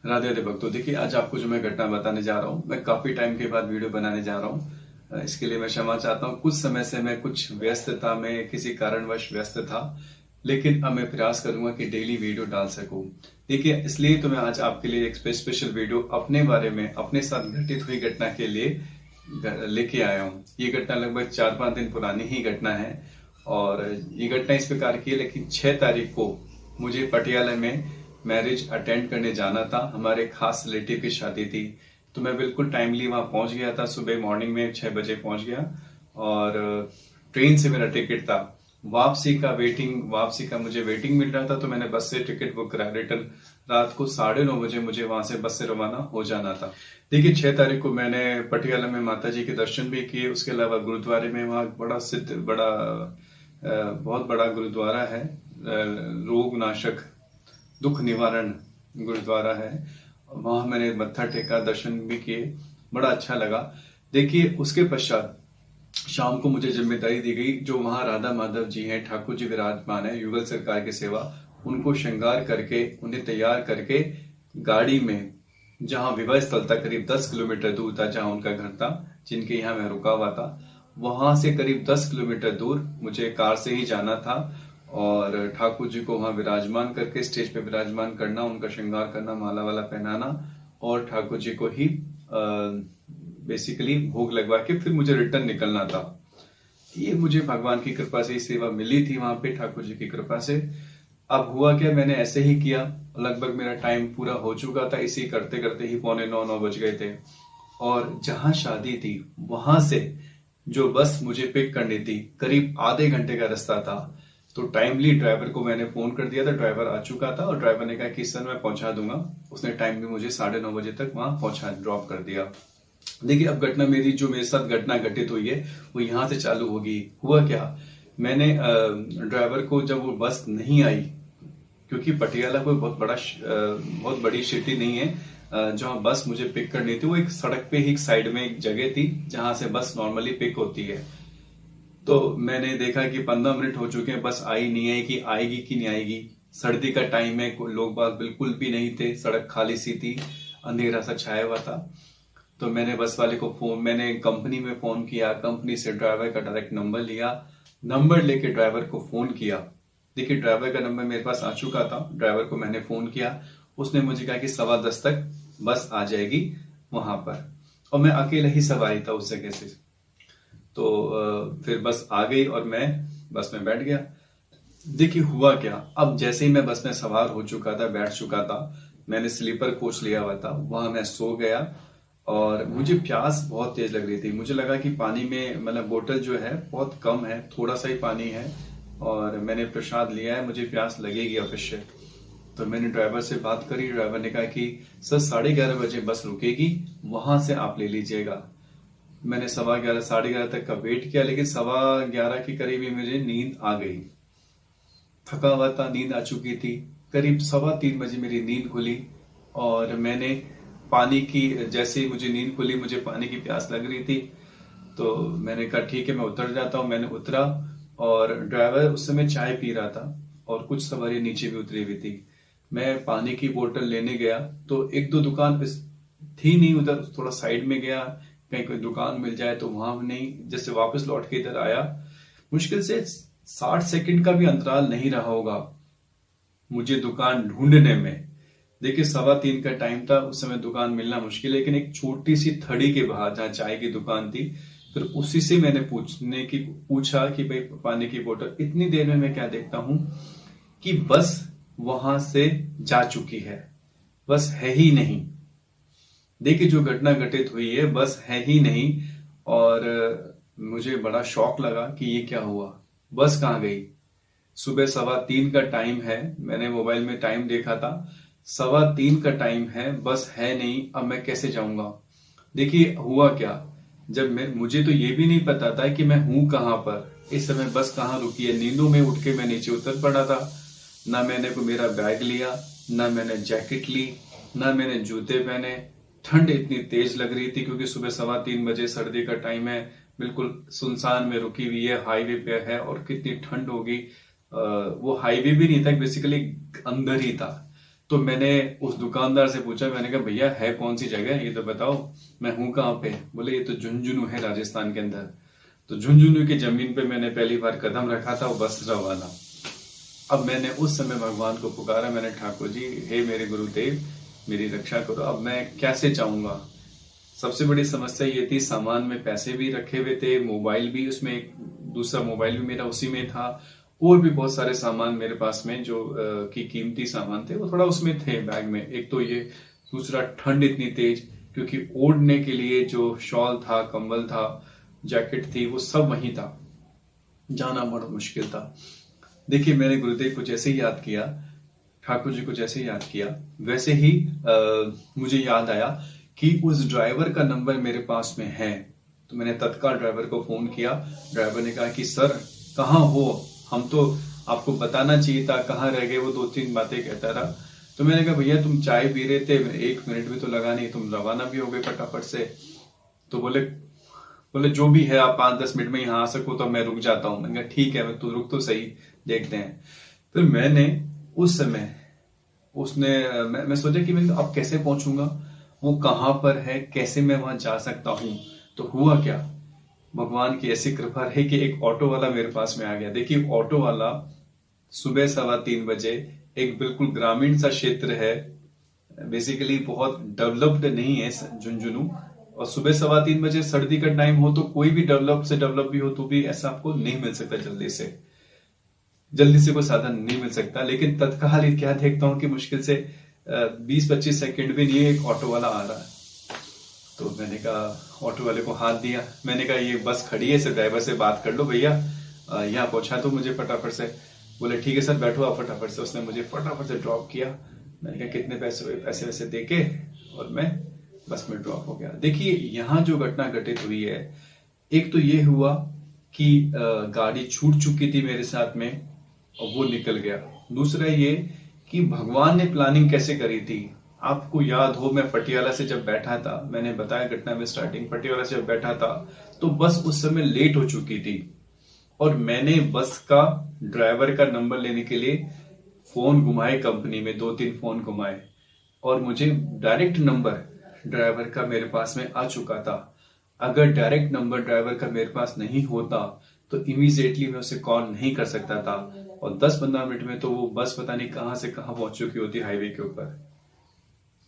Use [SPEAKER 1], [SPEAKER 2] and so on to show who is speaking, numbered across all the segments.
[SPEAKER 1] राधे राधे भक्तों। देखिए, आज आपको जो मैं घटना बताने जा रहा हूँ, मैं काफी टाइम के बाद वीडियो बनाने जा रहा हूँ। इसके लिए मैं क्षमा चाहता हूँ। कुछ समय से मैं कुछ व्यस्तता में किसी कारणवश व्यस्त था, लेकिन अब मैं प्रयास करूंगा कि डेली वीडियो डाल सकूं। देखिए, इसलिए तो मैं आज आपके लिए एक स्पेशल वीडियो अपने बारे में, अपने साथ घटित हुई घटना के लिए लेके आया हूँ। ये घटना लगभग 4-5 दिन पुरानी ही घटना है और ये घटना इस प्रकार की है। लेकिन 6 तारीख को मुझे पटियाला में मैरिज अटेंड करने जाना था। हमारे खास रिलेटिव की शादी थी, तो मैं बिल्कुल टाइमली वहां पहुंच गया था। सुबह मॉर्निंग में 6 बजे पहुंच गया और ट्रेन से मेरा टिकट था। वापसी का मुझे वेटिंग मिल रहा था, तो मैंने बस से टिकट बुक करा। रिटर्न रात को 9:30 बजे मुझे वहां से बस से रवाना हो जाना था। देखिए, 6 तारीख को मैंने पटियाला में माता जी के दर्शन भी किए। उसके अलावा गुरुद्वारे में वहां बहुत बड़ा गुरुद्वारा है, रोग नाशक दुख निवारण गुरुद्वारा है। वहां मैंने मत्था टेका, दर्शन भी किए, बड़ा अच्छा लगा। देखिए, उसके पश्चात शाम को मुझे जिम्मेदारी दी गई, जो वहां राधा माधव जी हैं, ठाकुर जी विराजमान है, युगल सरकार की सेवा, उनको श्रृंगार करके, उन्हें तैयार करके गाड़ी में, जहां विवाह स्थल था करीब 10 किलोमीटर दूर था, जहां उनका घर था, जिनके यहाँ मैं रुका हुआ था, वहां से करीब 10 किलोमीटर दूर मुझे कार से ही जाना था और ठाकुर जी को वहां विराजमान करके स्टेज पे विराजमान करना, उनका श्रृंगार करना, माला वाला पहनाना और ठाकुर जी को ही बेसिकली भोग लगवा के फिर मुझे रिटर्न निकलना था। ये मुझे भगवान की कृपा से सेवा मिली थी वहां पे, ठाकुर जी की कृपा से। अब हुआ क्या, मैंने ऐसे ही किया। लगभग मेरा टाइम पूरा हो चुका था, इसी करते करते ही 8:45-9 बज गए थे। और जहां शादी थी वहां से जो बस मुझे पिक करनी थी, करीब आधे घंटे का रास्ता था। तो टाइमली ड्राइवर को मैंने फोन कर दिया था, ड्राइवर आ चुका था और ड्राइवर ने कहा कि सर मैं पहुंचा दूंगा। उसने टाइमली मुझे 9:30 बजे तक वहां पहुंचा, ड्रॉप कर दिया। देखिए, अब घटना जो मेरे साथ घटना घटित हुई है वो यहां से चालू होगी। हुआ क्या, मैंने ड्राइवर को, जब वो बस नहीं आई, क्योंकि पटियाला कोई बहुत बड़ी सिटी नहीं है, जहां बस मुझे पिक करनी थी, वो एक सड़क पे ही एक साइड में एक जगह थी जहां से बस नॉर्मली पिक होती है। तो मैंने देखा कि 15 मिनट हो चुके हैं, बस आई नहीं है, कि आएगी कि नहीं आएगी। सर्दी का टाइम है, लोग बाग बिल्कुल भी नहीं थे, सड़क खाली सी थी, अंधेरा सा छाया हुआ था। तो मैंने कंपनी में फोन किया, कंपनी से ड्राइवर का डायरेक्ट नंबर लिया, नंबर लेके ड्राइवर को फोन किया। देखिए, ड्राइवर का नंबर मेरे पास आ चुका था, ड्राइवर को मैंने फोन किया। उसने मुझे कहा कि 10:15 तक बस आ जाएगी वहां पर, और मैं अकेला ही सवारी था उस जगह से। तो फिर बस आ गई और मैं बस में बैठ गया। देखिए, हुआ क्या, अब जैसे ही मैं बस में सवार हो चुका था, बैठ चुका था, मैंने स्लीपर कोच लिया हुआ था, वहां मैं सो गया और मुझे प्यास बहुत तेज लग रही थी। मुझे लगा कि पानी में, मतलब बोतल जो है बहुत कम है, थोड़ा सा ही पानी है और मैंने प्रसाद लिया है, मुझे प्यास लगेगी अवश्य। तो मैंने ड्राइवर से बात करी, ड्राइवर ने कहा कि सर 11:30 बजे बस रुकेगी, वहां से आप ले लीजिएगा। मैंने 11:15 11:30 तक का वेट किया, लेकिन 11:15 के करीब ही मुझे नींद आ गई। थका हुआ था, नींद आ चुकी थी। करीब 3:15 बजे मेरी नींद खुली और मैंने जैसे ही मुझे नींद खुली, मुझे पानी की प्यास लग रही थी। तो मैंने कहा ठीक है, मैं उतर जाता हूं। मैंने उतरा और ड्राइवर उस समय चाय पी रहा था और कुछ सवारी नीचे भी उतरी हुई थी। मैं पानी की बोतल लेने गया तो एक दो दुकान थी नहीं, उधर थोड़ा साइड में गया, कहीं कोई दुकान मिल जाए, तो वहां नहीं। जैसे वापस लौट के इधर आया, मुश्किल से 60 सेकंड का भी अंतराल नहीं रहा होगा मुझे दुकान ढूंढने में। देखिए, 3:15 का टाइम था, उस समय दुकान मिलना मुश्किल है, लेकिन एक छोटी सी थड़ी के बाहर जहां चाय की दुकान थी, फिर उसी से मैंने पूछा कि भाई पानी की बोतल। इतनी देर में मैं क्या देखता हूं कि बस वहां से जा चुकी है, बस है ही नहीं। देखिए, जो घटना घटित हुई है, बस है ही नहीं। और मुझे बड़ा शॉक लगा कि ये क्या हुआ, बस कहां गई। सुबह 3:15 का टाइम है, मैंने मोबाइल में टाइम देखा था, 3:15 का टाइम है, बस है नहीं। अब मैं कैसे जाऊंगा। देखिए, हुआ क्या, मुझे तो ये भी नहीं पता था कि मैं हूं कहां पर, इस समय बस कहां रुकी है। नींदों में उठ के मैं नीचे उतर पड़ा था। ना मैंने कोई मेरा बैग लिया, ना मैंने जैकेट ली, ना मैंने जूते पहने। ठंड इतनी तेज लग रही थी, क्योंकि सुबह 3:15 बजे, सर्दी का टाइम है, बिल्कुल सुनसान में रुकी हुई है, हाईवे पे है, और कितनी ठंड होगी। वो हाईवे भी नहीं था, बेसिकली अंदर ही था। तो मैंने उस दुकानदार से पूछा, मैंने कहा भैया है कौन सी जगह, ये तो बताओ, मैं हूं कहाँ पे। बोले ये तो झुंझुनू है राजस्थान के अंदर। तो झुंझुनू की जमीन पे मैंने पहली बार कदम रखा था, वो बसरा वाला। अब मैंने उस समय भगवान को पुकारा, मैंने ठाकुर जी हे मेरे गुरुदेव मेरी रक्षा करो, अब मैं कैसे जाऊंगा। सबसे बड़ी समस्या ये थी, सामान में पैसे भी रखे हुए थे, मोबाइल भी उसमें, एक दूसरा मोबाइल भी मेरा उसी में था, और भी बहुत सारे सामान मेरे पास में जो की कीमती सामान थे वो थोड़ा उसमें थे बैग में। एक तो ये, दूसरा ठंड इतनी तेज, क्योंकि ओढ़ने के लिए जो शॉल था, कंबल था, जैकेट थी, वो सब वहीं था, जाना बड़ा मुश्किल था। देखिए मैंने गुरुदेव को जैसे ही याद किया, ठाकुर जी को जैसे ही याद किया, वैसे ही मुझे याद आया कि उस ड्राइवर का नंबर मेरे पास में है। तो मैंने तत्काल ड्राइवर को फोन किया। ड्राइवर ने कहा कि सर कहाँ हो, हम तो आपको बताना चाहिए था, कहाँ रह गए। वो 2-3 बातें कहता रहा। तो मैंने कहा भैया तुम चाय पी रहे थे, 1 मिनट भी तो लगा नहीं, तुम रवाना भी हो गए फटाफट से। तो बोले जो भी है, आप 5-10 मिनट में यहाँ आ सको तो मैं रुक जाता हूँ। मैंने कहा ठीक है, तू रुक तो सही, देखते हैं। फिर मैंने उस समय मैं सोचा कि मैं अब कैसे पहुंचूंगा, वो कहां पर है, कैसे मैं वहां जा सकता हूं। तो हुआ क्या, भगवान की ऐसी कृपा रही कि एक ऑटो वाला मेरे पास में आ गया। देखिए ऑटो वाला सुबह 3:15 बजे, एक बिल्कुल ग्रामीण सा क्षेत्र है, बेसिकली बहुत डेवलप्ड नहीं है झुंझुनू, और सुबह 3:15 बजे सर्दी का टाइम हो तो कोई भी डेवलप भी हो तो भी ऐसा आपको नहीं मिल सकता, जल्दी से कोई साधन नहीं मिल सकता। लेकिन तत्काल क्या देखता हूं कि मुश्किल से 20-25 सेकंड भी नहीं, एक ऑटो वाला आ रहा है। तो मैंने कहा, ऑटो वाले को हाथ दिया, मैंने कहा ये बस खड़ी है, सिर्फ ड्राइवर से बात कर लो भैया, यहाँ पहुंचा दो मुझे फटाफट से। बोले ठीक है सर बैठो आप फटाफट से। उसने मुझे फटाफट से ड्रॉप किया। मैंने कहा कितने पैसे हुए, पैसे वैसे देके और मैं बस में ड्रॉप हो गया। देखिए यहाँ जो घटना घटित हुई है, एक तो ये हुआ कि गाड़ी छूट चुकी थी मेरे साथ में और वो निकल गया। दूसरा ये कि भगवान ने प्लानिंग कैसे करी थी। आपको याद हो, मैं पटियाला से जब बैठा था, मैंने बताया घटना में स्टार्टिंग, पटियाला से जब बैठा था तो बस उस समय लेट हो चुकी थी, और मैंने बस का ड्राइवर का नंबर लेने के लिए फोन घुमाए, कंपनी में 2-3 फोन घुमाए, और मुझे डायरेक्ट नंबर ड्राइवर का मेरे पास में आ चुका था। अगर डायरेक्ट नंबर ड्राइवर का मेरे पास नहीं होता तो इमीडिएटली मैं उसे कॉल नहीं कर सकता था, और 10-15 मिनट में तो वो बस पता नहीं कहां से कहां पहुंच चुकी होती हाईवे के ऊपर।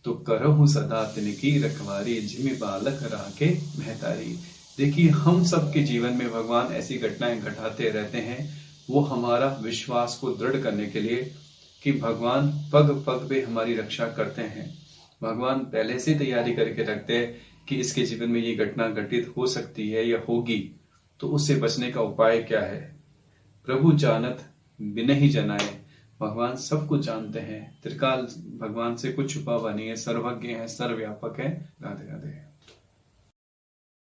[SPEAKER 1] तो करहु सदा तिनकी रखवारी, जिमि बालक राखे महतारी। देखिए हम सबके जीवन में भगवान ऐसी घटनाएं घटाते रहते हैं, वो हमारा विश्वास को दृढ़ करने के लिए कि भगवान पग पग पे हमारी रक्षा करते हैं। भगवान पहले से तैयारी करके रखते हैं कि इसके जीवन में ये घटना घटित हो सकती है या होगी, तो उससे बचने का उपाय क्या है। प्रभु जानत बिनहि जनाए, भगवान सब कुछ जानते हैं। त्रिकाल भगवान से कुछ छुपा हुआ नहीं है, सर्वज्ञ है, सर्वव्यापक है। राधे राधे।